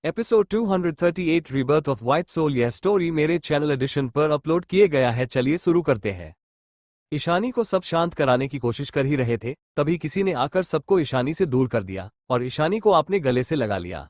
Episode 238 rebirth of white soul. यह story मेरे channel addition पर अपलोड किए गया है। चलिए शुरू करते हैं। ईशानी को सब शांत कराने की कोशिश कर ही रहे थे, तभी किसी ने आकर सबको ईशानी से दूर कर दिया और ईशानी को अपने गले से लगा लिया।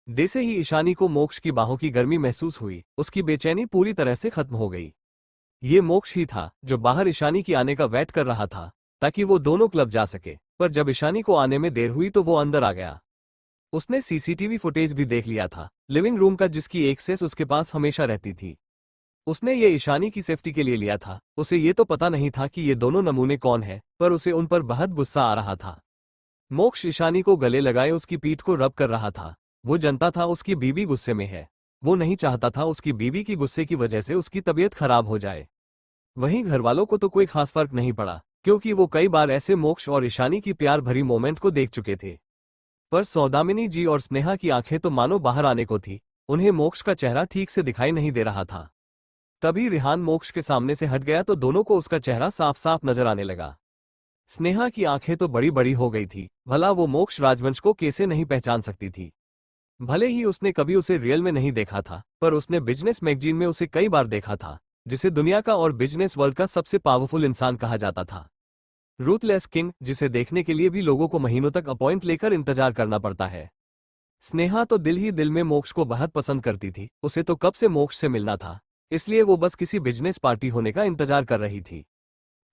जैसे ही ईशानी को मोक्ष की बाहों की गर्मी महसूस हुई, उसकी बेचैनी पूरी तरह से खत्म हो गई। ये मोक्ष ही था जो बाहर ईशानी की आने का वेट कर रहा था ताकि वो दोनों क्लब जा सके, पर जब ईशानी को आने में देर हुई तो वो अंदर आ गया। उसने सीसीटीवी फुटेज भी देख लिया था, लिविंग रूम का, जिसकी एक्सेस उसके पास हमेशा रहती थी। उसने ये ईशानी की सेफ्टी के लिए लिया था। उसे ये तो पता नहीं था कि ये दोनों नमूने कौन है, पर उसे उन पर बहुत गुस्सा आ रहा था। मोक्ष ईशानी को गले लगाए उसकी पीठ को रब कर रहा था। वो जानता था उसकी बीवी गुस्से में है। वो नहीं चाहता था उसकी बीवी की गुस्से की वजह से उसकी तबीयत खराब हो जाए। वहीं घरवालों को तो कोई खास फर्क नहीं पड़ा, क्योंकि वो कई बार ऐसे मोक्ष और ईशानी की प्यार भरी मोमेंट को देख चुके थे। पर सौदामिनी जी और स्नेहा की आंखें तो मानो बाहर आने को थी। उन्हें मोक्ष का चेहरा ठीक से दिखाई नहीं दे रहा था। तभी रिहान मोक्ष के सामने से हट गया तो दोनों को उसका चेहरा साफ साफ नजर आने लगा। स्नेहा की आंखें तो बड़ी बड़ी हो गई थी। भला वो मोक्ष राजवंश को कैसे नहीं पहचान सकती थी। भले ही उसने कभी उसे रियल में नहीं देखा था, पर उसने बिजनेस मैगजीन में उसे कई बार देखा था, जिसे दुनिया का और बिजनेस वर्ल्ड का सबसे पावरफुल इंसान कहा जाता था। रूथलेस किंग, जिसे देखने के लिए भी लोगों को महीनों तक अपॉइंट लेकर इंतजार करना पड़ता है। स्नेहा तो दिल ही दिल में मोक्ष को बहुत पसंद करती थी। उसे तो कब से मोक्ष से मिलना था, इसलिए वो बस किसी बिजनेस पार्टी होने का इंतजार कर रही थी।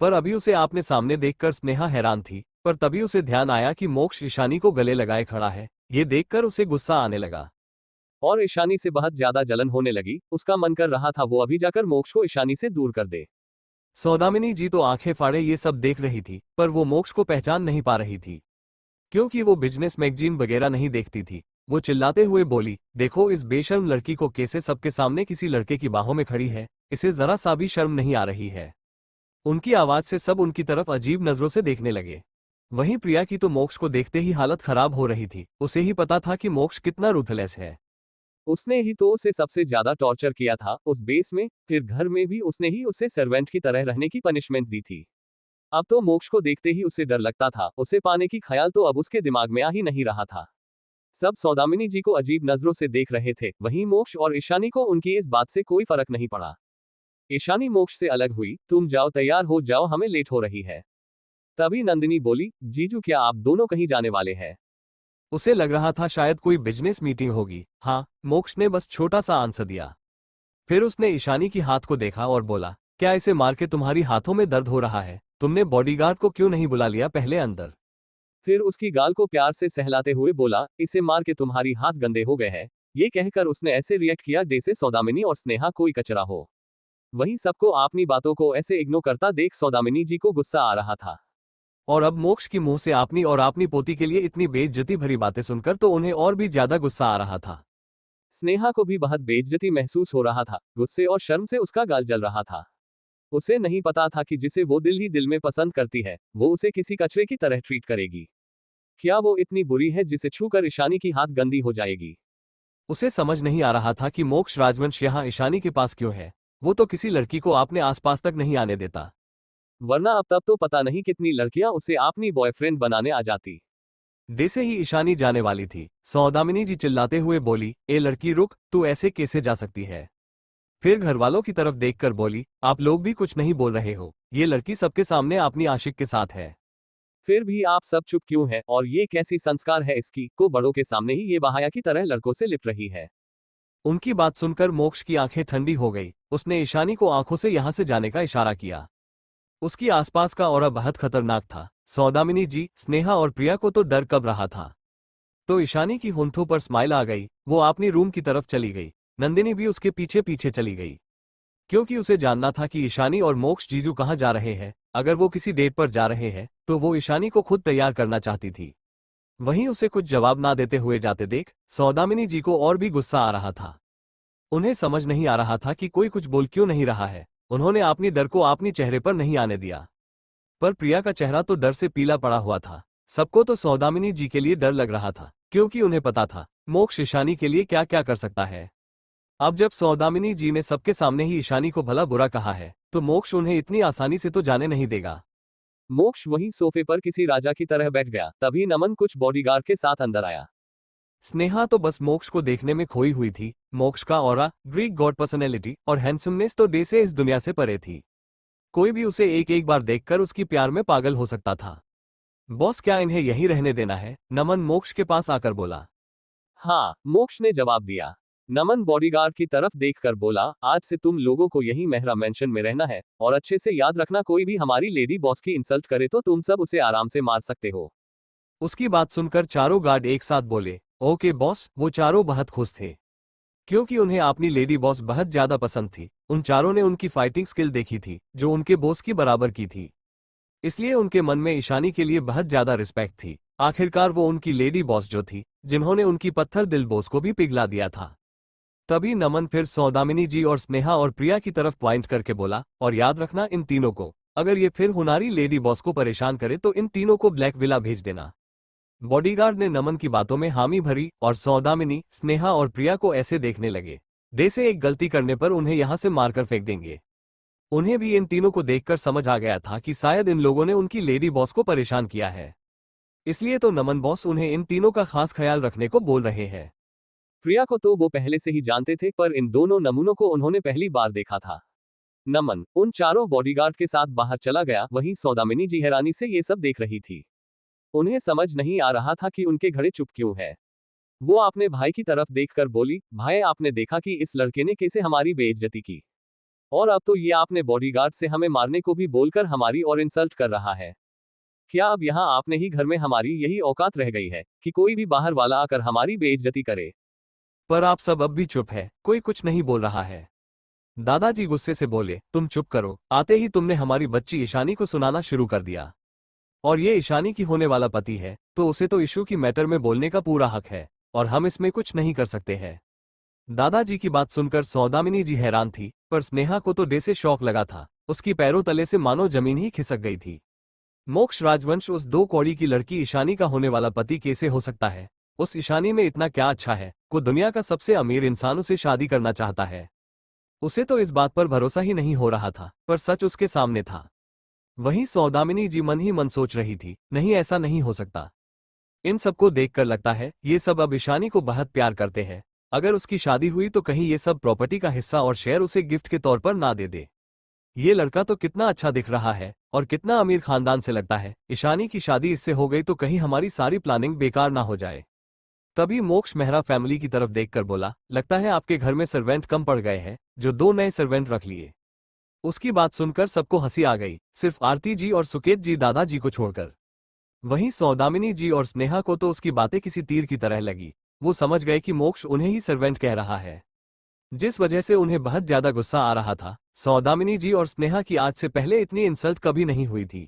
पर अभी उसे आपने सामने देखकर स्नेहा हैरान थी, पर तभी उसे ध्यान आया कि मोक्ष ईशानी को गले लगाए खड़ा है। ये देखकर उसे गुस्सा आने लगा और ईशानी से बहुत ज्यादा जलन होने लगी। उसका मन कर रहा था वो अभी जाकर मोक्ष को ईशानी से दूर कर दे। सौदामिनी जी तो आंखें फाड़े ये सब देख रही थी, पर वो मोक्ष को पहचान नहीं पा रही थी, क्योंकि वो बिजनेस मैगजीन वगैरह नहीं देखती थी। वो चिल्लाते हुए बोली, देखो इस बेशर्म लड़की को कैसे सबके सामने किसी लड़के की बाहों में खड़ी है। इसे जरा सा भी शर्म नहीं आ रही है। उनकी आवाज से सब उनकी तरफ अजीब नजरों से देखने लगे। वहीं प्रिया की तो मोक्ष को देखते ही हालत खराब हो रही थी। उसे ही पता था कि मोक्ष कितना रूथलेस है। उसने ही तो उसे सबसे ज्यादा टॉर्चर किया था उस बेस में, फिर घर में भी उसने ही उसे सर्वेंट की तरह रहने की पनिशमेंट दी थी। अब तो मोक्ष को देखते ही उसे डर लगता था। उसे पाने की ख्याल तो अब उसके दिमाग में आ ही नहीं रहा था। सब सौदामिनी जी को अजीब नजरों से देख रहे थे। वहीं मोक्ष और ईशानी को उनकी इस बात से कोई फर्क नहीं पड़ा। ईशानी मोक्ष से अलग हुई। तुम जाओ, तैयार हो जाओ, हमें लेट हो रही है। तभी नंदिनी बोली, जीजू क्या आप दोनों कहीं जाने वाले हैं? उसे लग रहा था शायद कोई बिजनेस मीटिंग होगी। हाँ, मोक्ष ने बस छोटा सा आंसर दिया। फिर उसने ईशानी की हाथ को देखा और बोला, क्या इसे मार के तुम्हारी हाथों में दर्द हो रहा है? तुमने बॉडीगार्ड को क्यों नहीं बुला लिया पहले अंदर? फिर उसकी गाल को प्यार से सहलाते हुए बोला, इसे मार के तुम्हारी हाथ गंदे हो गए हैं। ये कहकर उसने ऐसे रिएक्ट किया जैसे सौदामिनी और स्नेहा कोई कचरा हो। वहीं सबको अपनी बातों को ऐसे इग्नोर करता देख सौदामिनी जी को गुस्सा आ रहा था। और अब मोक्ष की मुंह से अपनी और अपनी पोती के लिए इतनी बेइज्जती भरी बातें सुनकर तो उन्हें और भी ज्यादा गुस्सा आ रहा था। स्नेहा को भी बहुत बेइज्जती महसूस हो रहा था। गुस्से और शर्म से उसका गाल जल रहा था। उसे नहीं पता था कि जिसे वो दिल ही दिल में पसंद करती है, वो उसे किसी कचरे की तरह ट्रीट करेगी। क्या वो इतनी बुरी है जिसे छूकर ईशानी की हाथ गंदी हो जाएगी? उसे समझ नहीं आ रहा था कि मोक्ष राजवंश यहाँ ईशानी के पास क्यों है। वो तो किसी लड़की को अपने आसपास तक नहीं आने देता, वरना अब तब तो पता नहीं कितनी लड़कियां उसे अपनी बॉयफ्रेंड बनाने आ जाती। जैसे ही ईशानी जाने वाली थी, सौदामिनी जी चिल्लाते हुए बोली, ए लड़की रुक, तू ऐसे कैसे जा सकती है? फिर घरवालों की तरफ देखकर बोली, आप लोग भी कुछ नहीं बोल रहे हो? ये लड़की सबके सामने अपनी आशिक के साथ है, फिर भी आप सब चुप क्यों हैं? और ये कैसी संस्कार है इसकी, को बड़ों के सामने ही ये बहाया की तरह लड़कों से लिप रही है। उनकी बात सुनकर मोक्ष की आंखें ठंडी हो गई। उसने ईशानी को आंखों से यहां से जाने का इशारा किया। उसकी आसपास का ऑरा बहुत खतरनाक था। सौदामिनी जी, स्नेहा और प्रिया को तो डर कब रहा था। तो ईशानी की होंठों पर स्माइल आ गई। वो अपनी रूम की तरफ चली गई। नंदिनी भी उसके पीछे पीछे चली गई, क्योंकि उसे जानना था कि ईशानी और मोक्ष जीजू कहाँ जा रहे हैं। अगर वो किसी डेट पर जा रहे हैं तो वो ईशानी को खुद तैयार करना चाहती थी। वहीं उसे कुछ जवाब ना देते हुए जाते देख सौदामिनी जी को और भी गुस्सा आ रहा था। उन्हें समझ नहीं आ रहा था कि कोई कुछ बोल क्यों नहीं रहा है। उन्होंने अपनी डर को अपनी चेहरे पर नहीं आने दिया, पर प्रिया का चेहरा तो डर से पीला पड़ा हुआ था। सबको तो सौदामिनी जी के लिए डर लग रहा था, क्योंकि उन्हें पता था मोक्ष ईशानी के लिए क्या क्या कर सकता है। अब जब सौदामिनी जी ने सबके सामने ही ईशानी को भला बुरा कहा है, तो मोक्ष उन्हें इतनी आसानी से तो जाने नहीं देगा। मोक्ष वहीं सोफे पर किसी राजा की तरह बैठ गया। तभी नमन कुछ बॉडीगार्ड के साथ अंदर आया। स्नेहा तो बस मोक्ष को देखने में खोई हुई थी। मोक्ष का ऑरा, ग्रीक गॉड पर्सनैलिटी और हैंडसमनेस तो डे से इस दुनिया से परे थी। कोई भी उसे एक एक बार देखकर उसकी प्यार में पागल हो सकता था। बॉस, क्या इन्हें यहीं रहने देना है? नमन मोक्ष के पास आकर बोला। हाँ, मोक्ष ने जवाब दिया। नमन बॉडीगार्ड की तरफ देखकर बोला, आज से तुम लोगों को यहीं मेहरा मेंशन में रहना है, और अच्छे से याद रखना, कोई भी हमारी लेडी बॉस की इंसल्ट करे तो तुम सब उसे आराम से मार सकते हो। उसकी बात सुनकर चारों गार्ड एक साथ बोले, ओके बॉस। वो चारों बहुत खुश थे, क्योंकि उन्हें अपनी लेडी बॉस बहुत ज्यादा पसंद थी। उन चारों ने उनकी फाइटिंग स्किल देखी थी, जो उनके बॉस की बराबर की थी। इसलिए उनके मन में ईशानी के लिए बहुत ज्यादा रिस्पेक्ट थी। आखिरकार वो उनकी लेडी बॉस जो थी, जिन्होंने उनकी पत्थर दिल बॉस को भी पिघला दिया था। तभी नमन फिर सौदामिनी जी और स्नेहा और प्रिया की तरफ पॉइंट करके बोला, और याद रखना इन तीनों को, अगर ये फिर हुनारी लेडी बॉस को परेशान करे तो इन तीनों को ब्लैक विला भेज देना। बॉडीगार्ड ने नमन की बातों में हामी भरी और सौदामिनी, स्नेहा और प्रिया को ऐसे देखने लगे जैसे एक गलती करने पर उन्हें यहां से मारकर फेंक देंगे। उन्हें भी इन तीनों को देखकर समझ आ गया था कि शायद इन लोगों ने उनकी लेडी बॉस को परेशान किया है। इसलिए तो नमन बॉस उन्हें इन तीनों का खास ख्याल रखने को बोल रहे हैं। प्रिया को तो वो पहले से ही जानते थे, पर इन दोनों नमूनों को उन्होंने पहली बार देखा था। नमन उन चारों बॉडीगार्ड के साथ बाहर चला गया, वहीं सौदामिनी जी हैरानी से ये सब देख रही थी। उन्हें समझ नहीं आ रहा था कि उनके घड़े चुप क्यों है। वो अपने भाई की तरफ देखकर बोली, भाई आपने देखा कि इस लड़के ने कैसे हमारी बेइज्जती की, और अब तो ये आपने बॉडीगार्ड से हमें मारने को भी बोलकर हमारी और इंसल्ट कर रहा है। क्या अब यहाँ आपने ही घर में हमारी यही औकात रह गई है कि कोई भी बाहर वाला आकर हमारी बेइज्जती करे? पर आप सब अब भी चुप है, कोई कुछ नहीं बोल रहा है। दादाजी गुस्से से बोले, तुम चुप करो। आते ही तुमने हमारी बच्ची ईशानी को सुनाना शुरू कर दिया, और ये ईशानी की होने वाला पति है, तो उसे तो इशू की मैटर में बोलने का पूरा हक है, और हम इसमें कुछ नहीं कर सकते हैं। दादाजी की बात सुनकर सौदामिनी जी हैरान थी, पर स्नेहा को तो डे से शौक लगा था। उसकी पैरों तले से मानो जमीन ही खिसक गई थी। मोक्ष राजवंश उस 2 कौड़ी की लड़की ईशानी का होने वाला पति कैसे हो सकता है? उस ईशानी में इतना क्या अच्छा है को दुनिया का सबसे अमीर इंसान उसे शादी करना चाहता है? उसे तो इस बात पर भरोसा ही नहीं हो रहा था, पर सच उसके सामने था। वहीं सौदामिनी जी मन ही मन सोच रही थी, नहीं ऐसा नहीं हो सकता। इन सबको देखकर लगता है ये सब अब ईशानी को बहुत प्यार करते हैं। अगर उसकी शादी हुई तो कहीं ये सब प्रॉपर्टी का हिस्सा और शेयर उसे गिफ्ट के तौर पर ना दे दे। ये लड़का तो कितना अच्छा दिख रहा है और कितना अमीर खानदान से लगता है। ईशानी की शादी इससे हो गई तो कहीं हमारी सारी प्लानिंग बेकार ना हो जाए। तभी मोक्ष मेहरा फैमिली की तरफ देखकर बोला, लगता है आपके घर में सर्वेंट कम पड़ गए हैं, जो 2 नए सर्वेंट रख लिए। उसकी बात सुनकर सबको हंसी आ गई, सिर्फ आरती जी और सुकेत जी दादाजी को छोड़कर। वहीं सौदामिनी जी और स्नेहा को तो उसकी बातें किसी तीर की तरह लगी। वो समझ गए कि मोक्ष उन्हें ही सर्वेंट कह रहा है, जिस वजह से उन्हें बहुत ज्यादा गुस्सा आ रहा था। सौदामिनी जी और स्नेहा की आज से पहले इतनी इंसल्ट कभी नहीं हुई थी।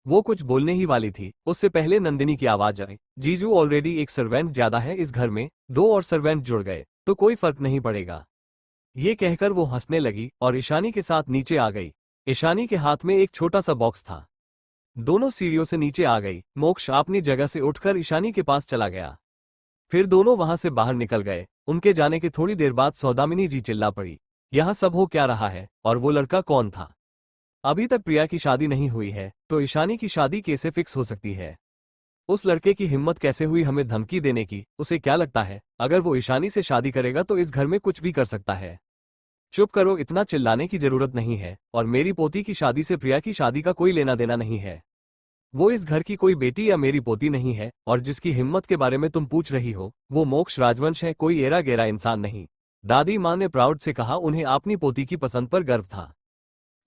वो कुछ बोलने ही वाली थी, उससे पहले नंदिनी की आवाज आई, जीजू ऑलरेडी एक सर्वेंट ज्यादा है इस घर में, 2 और सर्वेंट जुड़ गए तो कोई फर्क नहीं पड़ेगा। ये कहकर वो हंसने लगी और ईशानी के साथ नीचे आ गई। ईशानी के हाथ में एक छोटा सा बॉक्स था। दोनों सीढ़ियों से नीचे आ गई। मोक्ष अपनी जगह से उठकर ईशानी के पास चला गया। फिर दोनों वहां से बाहर निकल गए। उनके जाने के थोड़ी देर बाद सौदामिनी जी चिल्ला पड़ी, यहां सब हो क्या रहा है, और वो लड़का कौन था? अभी तक प्रिया की शादी नहीं हुई है, तो ईशानी की शादी कैसे फिक्स हो सकती है? उस लड़के की हिम्मत कैसे हुई हमें धमकी देने की? उसे क्या लगता है अगर वो ईशानी से शादी करेगा तो इस घर में कुछ भी कर सकता है? चुप करो, इतना चिल्लाने की जरूरत नहीं है, और मेरी पोती की शादी से प्रिया की शादी का कोई लेना देना नहीं है। वो इस घर की कोई बेटी या मेरी पोती नहीं है, और जिसकी हिम्मत के बारे में तुम पूछ रही हो वो मोक्ष राजवंश है, कोई एरा गेरा इंसान नहीं। दादी माँ ने प्राउड से कहा। उन्हें अपनी पोती की पसंद पर गर्व था।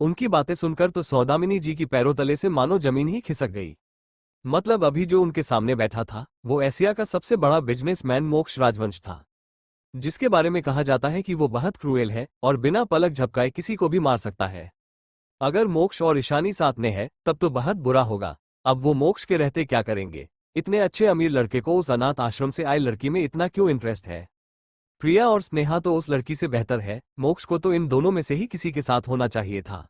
उनकी बातें सुनकर तो सौदामिनी जी की पैरों तले से मानो जमीन ही खिसक गई। मतलब अभी जो उनके सामने बैठा था वो एशिया का सबसे बड़ा बिजनेसमैन मोक्ष राजवंश था, जिसके बारे में कहा जाता है कि वो बहुत क्रूएल है और बिना पलक झपकाए किसी को भी मार सकता है। अगर मोक्ष और ईशानी साथ में है तब तो बहुत बुरा होगा। अब वो मोक्ष के रहते क्या करेंगे? इतने अच्छे अमीर लड़के को उस अनाथ आश्रम से आई लड़की में इतना क्यों इंटरेस्ट है? प्रिया और स्नेहा तो उस लड़की से बेहतर है, मोक्ष को तो इन दोनों में से ही किसी के साथ होना चाहिए था।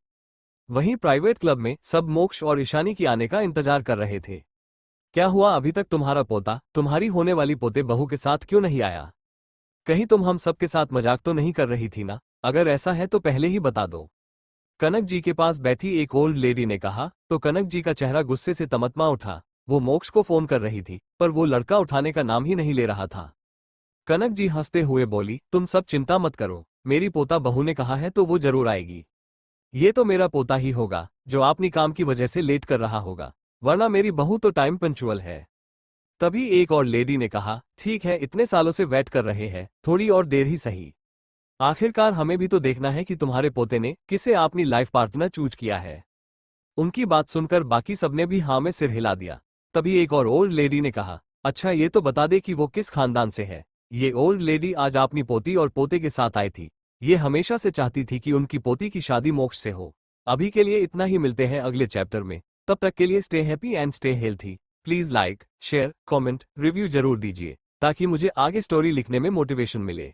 वहीं प्राइवेट क्लब में सब मोक्ष और ईशानी की आने का इंतजार कर रहे थे। क्या हुआ, अभी तक तुम्हारा पोता तुम्हारी होने वाली पोते बहू के साथ क्यों नहीं आया? कहीं तुम हम सबके साथ मजाक तो नहीं कर रही थी ना? अगर ऐसा है तो पहले ही बता दो। कनक जी के पास बैठी एक ओल्ड लेडी ने कहा। तो कनक जी का चेहरा गुस्से से तमतमा उठा। वो मोक्ष को फोन कर रही थी, पर वो लड़का उठाने का नाम ही नहीं ले रहा था। कनक जी हंसते हुए बोली, तुम सब चिंता मत करो, मेरी पोता बहू ने कहा है तो वो जरूर आएगी। ये तो मेरा पोता ही होगा जो अपनी काम की वजह से लेट कर रहा होगा, वरना मेरी बहू तो टाइम पंचुअल है। तभी एक और लेडी ने कहा, ठीक है, इतने सालों से वेट कर रहे हैं, थोड़ी और देर ही सही। आखिरकार हमें भी तो देखना है कि तुम्हारे पोते ने किसे अपनी लाइफ पार्टनर चूज किया है। उनकी बात सुनकर बाकी सबने भी हाँ में सिर हिला दिया। तभी एक और ओल्ड लेडी ने कहा, अच्छा ये तो बता दे कि वो किस खानदान से है। ये ओल्ड लेडी आज अपनी पोती और पोते के साथ आई थी। ये हमेशा से चाहती थी कि उनकी पोती की शादी मोक्ष से हो। अभी के लिए इतना ही, मिलते हैं अगले चैप्टर में। तब तक के लिए stay happy and stay healthy. Please like, share, comment, review जरूर दीजिए ताकि मुझे आगे स्टोरी लिखने में मोटिवेशन मिले।